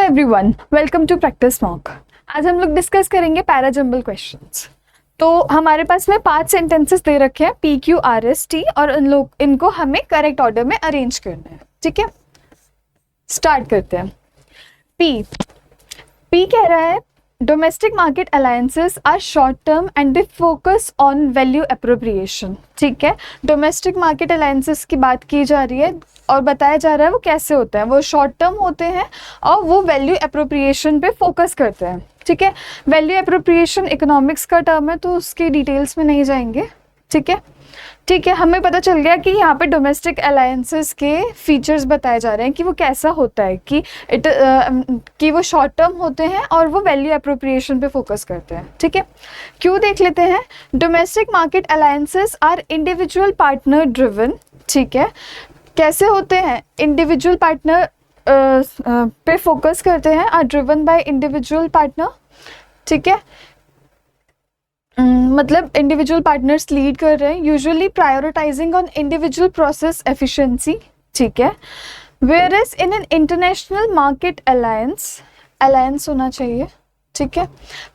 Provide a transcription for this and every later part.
Everyone, welcome to practice mock. आज हम लोग डिस्कस करेंगे पैराजंबल क्वेश्चंस। तो हमारे पास में 5 सेंटेंसेस दे रखे हैं PQRST और इनको हमें करेक्ट ऑर्डर में अरेंज करना है। ठीक है, स्टार्ट करते हैं। पी कह रहा है domestic market alliances are short term and they focus on value appropriation. ठीक है, डोमेस्टिक मार्केट अलायंसेस की बात की जा रही है और बताया जा रहा है वो कैसे होते हैं। वो शॉर्ट टर्म होते हैं और वो वैल्यू एप्रोप्रिएशन पे फोकस करते हैं। ठीक है, वैल्यू एप्रोप्रिएशन इकोनॉमिक्स का टर्म है तो उसके डिटेल्स में नहीं जाएंगे। ठीक है, हमें पता चल गया कि यहाँ पे डोमेस्टिक अलायंसेस के फीचर्स बताए जा रहे हैं कि वो कैसा होता है कि वो शॉर्ट टर्म होते हैं और वो वैल्यू एप्रोप्रिएशन पे फोकस करते हैं। ठीक है, क्यों देख लेते हैं। Domestic market alliances are individual partner driven. ठीक है, कैसे होते हैं, इंडिविजुअल पार्टनर पे फोकस करते हैं, are driven by individual partner. ठीक है, मतलब इंडिविजुअल पार्टनर्स लीड कर रहे हैं, usually prioritising on individual process efficiency. ठीक है, where is in an international market alliance होना चाहिए। ठीक है,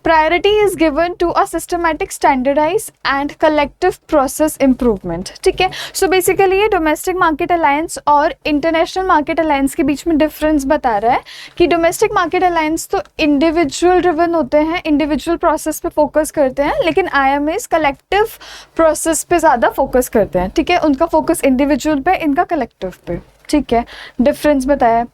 priority is given to a systematic standardise and collective process improvement. ठीक है, सो बेसिकली ये डोमेस्टिक मार्केट अलायंस और इंटरनेशनल मार्केट अलायंस के बीच में डिफरेंस बता रहा है कि डोमेस्टिक मार्केट अलायंस तो इंडिविजुअल ड्रिवन होते हैं, इंडिविजुअल प्रोसेस पे फोकस करते हैं, लेकिन IMAs कलेक्टिव प्रोसेस पे ज़्यादा फोकस करते हैं। ठीक है, उनका फोकस इंडिविजुअल पे, इनका कलेक्टिव पे। ठीक है, डिफरेंस बताया।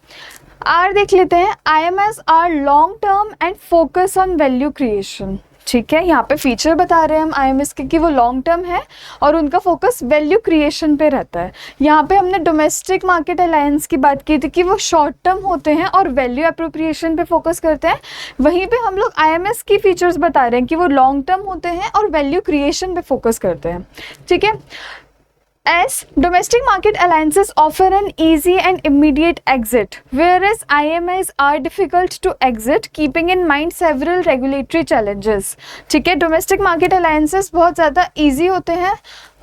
आर देख लेते हैं। IMAs are long term and focus on value creation. ठीक है, यहाँ पे फीचर बता रहे हैं हम IMAs के कि वो लॉन्ग टर्म है और उनका फोकस वैल्यू क्रिएशन पे रहता है। यहाँ पे हमने डोमेस्टिक मार्केट अलायंस की बात की थी कि वो शॉर्ट टर्म होते हैं और वैल्यू एप्रोप्रिएशन पे फोकस करते हैं। वहीं पे हम लोग IMAs की फीचर्स बता रहे हैं कि वो लॉन्ग टर्म होते हैं और वैल्यू क्रिएशन पे फोकस करते हैं। ठीक है, as domestic market alliances offer an easy and immediate exit, whereas IMAs are difficult to exit, keeping in mind several regulatory challenges. ठीक है, domestic market alliances बहुत ज़्यादा easy होते हैं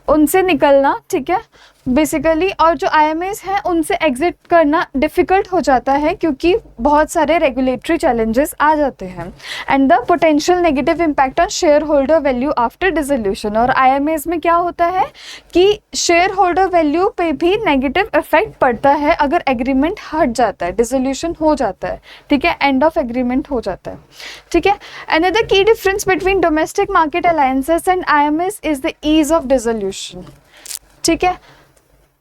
उनसे निकलना। ठीक है, बेसिकली, और जो IMAs हैं उनसे एग्जिट करना डिफ़िकल्ट हो जाता है क्योंकि बहुत सारे रेगुलेटरी चैलेंजेस आ जाते हैं। And the potential negative impact on share holder value after dissolution. और IMAs में क्या होता है कि शेयर होल्डर वैल्यू पे भी नेगेटिव इफेक्ट पड़ता है अगर एग्रीमेंट हट जाता है, डिसोल्यूशन हो जाता है। ठीक है, एंड ऑफ एग्रीमेंट हो जाता है। ठीक है, another key difference between domestic market alliances and IMAs is the ease of dissolution. ठीक है,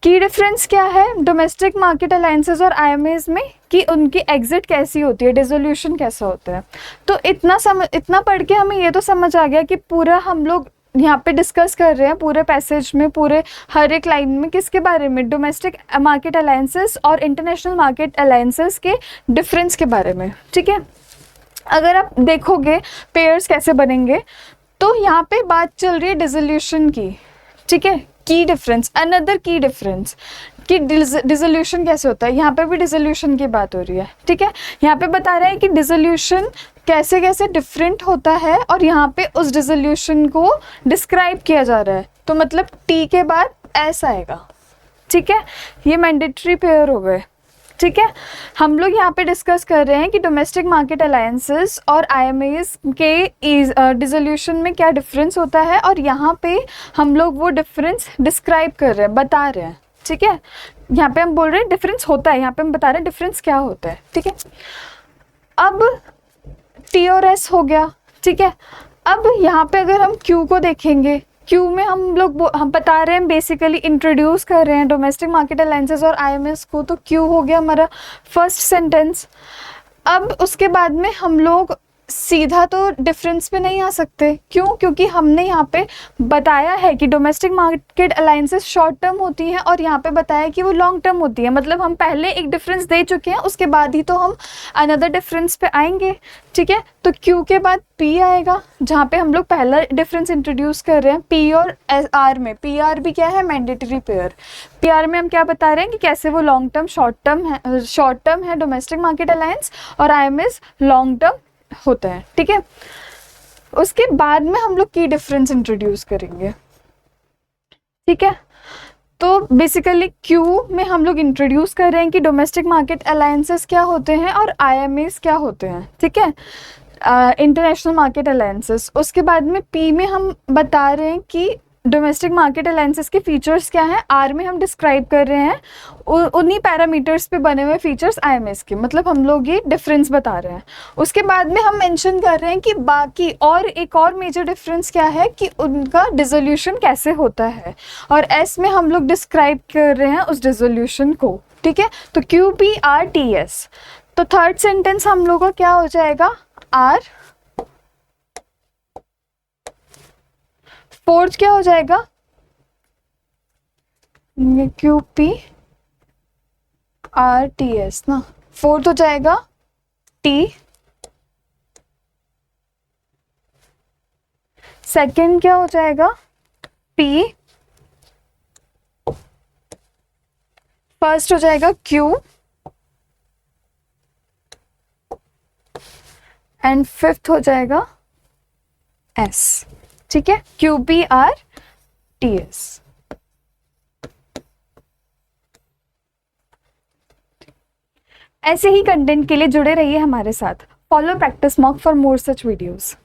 की डिफरेंस क्या है डोमेस्टिक मार्केट अलायंसेस और IMAs में कि उनकी एग्जिट कैसी होती है, डिसोल्यूशन कैसा होता है। तो इतना पढ़ के हमें ये तो समझ आ गया कि पूरा हम लोग यहाँ पे डिस्कस कर रहे हैं पूरे पैसेज में, पूरे हर एक लाइन में किसके बारे में, डोमेस्टिक मार्केट अलायंसेस और इंटरनेशनल मार्केट अलायंसेस के डिफरेंस के बारे में। ठीक है, अगर आप देखोगे पेयर्स कैसे बनेंगे तो यहाँ पे बात चल रही है डिसोल्यूशन की। ठीक है, key difference, another key difference कि डिसोल्यूशन कैसे होता है, यहाँ पे भी डिसोल्यूशन की बात हो रही है। ठीक है, यहाँ पे बता रहे हैं कि डिसोल्यूशन कैसे कैसे डिफरेंट होता है और यहाँ पे उस डिसोल्यूशन को डिस्क्राइब किया जा रहा है। तो मतलब टी के बाद एस आएगा। ठीक है, ये मैंडेटरी पेयर हो गए। ठीक है, हम लोग यहाँ पे डिस्कस कर रहे हैं कि डोमेस्टिक मार्केट अलायंसेस और IMAs के डिसोल्यूशन में क्या डिफरेंस होता है और यहाँ पे हम लोग वो डिफरेंस डिस्क्राइब कर रहे हैं, बता रहे हैं। ठीक है, यहाँ पे हम बोल रहे हैं डिफरेंस होता है, यहाँ पे हम बता रहे हैं डिफरेंस क्या होता है। ठीक है, अब T और S हो गया। ठीक है, अब यहाँ पे अगर हम Q को देखेंगे, क्यू में हम बता रहे हैं, बेसिकली इंट्रोड्यूस कर रहे हैं डोमेस्टिक मार्केट अलायंसेस और IMAs को। तो क्यू हो गया हमारा फर्स्ट सेंटेंस। अब उसके बाद में हम लोग सीधा तो डिफरेंस पे नहीं आ सकते। क्यों? क्योंकि हमने यहाँ पे बताया है कि domestic market alliances short term होती हैं और यहाँ पे बताया कि वो लॉन्ग टर्म होती है। मतलब हम पहले एक डिफरेंस दे चुके हैं, उसके बाद ही तो हम अनदर डिफरेंस पे आएंगे। ठीक है, तो क्यू के बाद पी आएगा जहाँ पे हम लोग पहला डिफरेंस इंट्रोड्यूस कर रहे हैं। पी और आर में, पी आर भी क्या है, मैंडेटरी पेयर। पी आर में हम क्या बता रहे हैं कि कैसे वो लॉन्ग टर्म शॉर्ट टर्म है डोमेस्टिक मार्केट अलायंस और IMAs लॉन्ग टर्म होता है। ठीक है, उसके बाद में हम लोग की डिफरेंस इंट्रोड्यूस करेंगे। ठीक है, तो बेसिकली क्यू में हम लोग इंट्रोड्यूस कर रहे हैं कि डोमेस्टिक मार्केट अलायंसेस क्या होते हैं और आईएमएस क्या होते हैं, ठीक है, इंटरनेशनल मार्केट अलायंसेस। उसके बाद में पी में हम बता रहे हैं कि डोमेस्टिक मार्केट अलायंसेस के फीचर्स क्या हैं। आर में हम डिस्क्राइब कर रहे हैं उन्हीं पैरामीटर्स पे बने हुए फीचर्स आईएमएस के, मतलब हम लोग ये डिफरेंस बता रहे हैं। उसके बाद में हम मेंशन कर रहे हैं कि बाकी और एक और मेजर डिफरेंस क्या है कि उनका डिसोल्यूशन कैसे होता है, और एस में हम लोग डिस्क्राइब कर रहे हैं उस डिसोल्यूशन को, ठीक है। तो QPRTS। तो थर्ड सेंटेंस हम लोग का क्या हो जाएगा, आर। फोर्थ क्या हो जाएगा, QPRTS ना। फोर्थ हो जाएगा टी। सेकंड क्या हो जाएगा, पी। फर्स्ट हो जाएगा क्यू एंड फिफ्थ हो जाएगा एस, ठीक है, QPRTS। ऐसे ही कंटेंट के लिए जुड़े रहिए हमारे साथ। Follow practice mock for more such videos.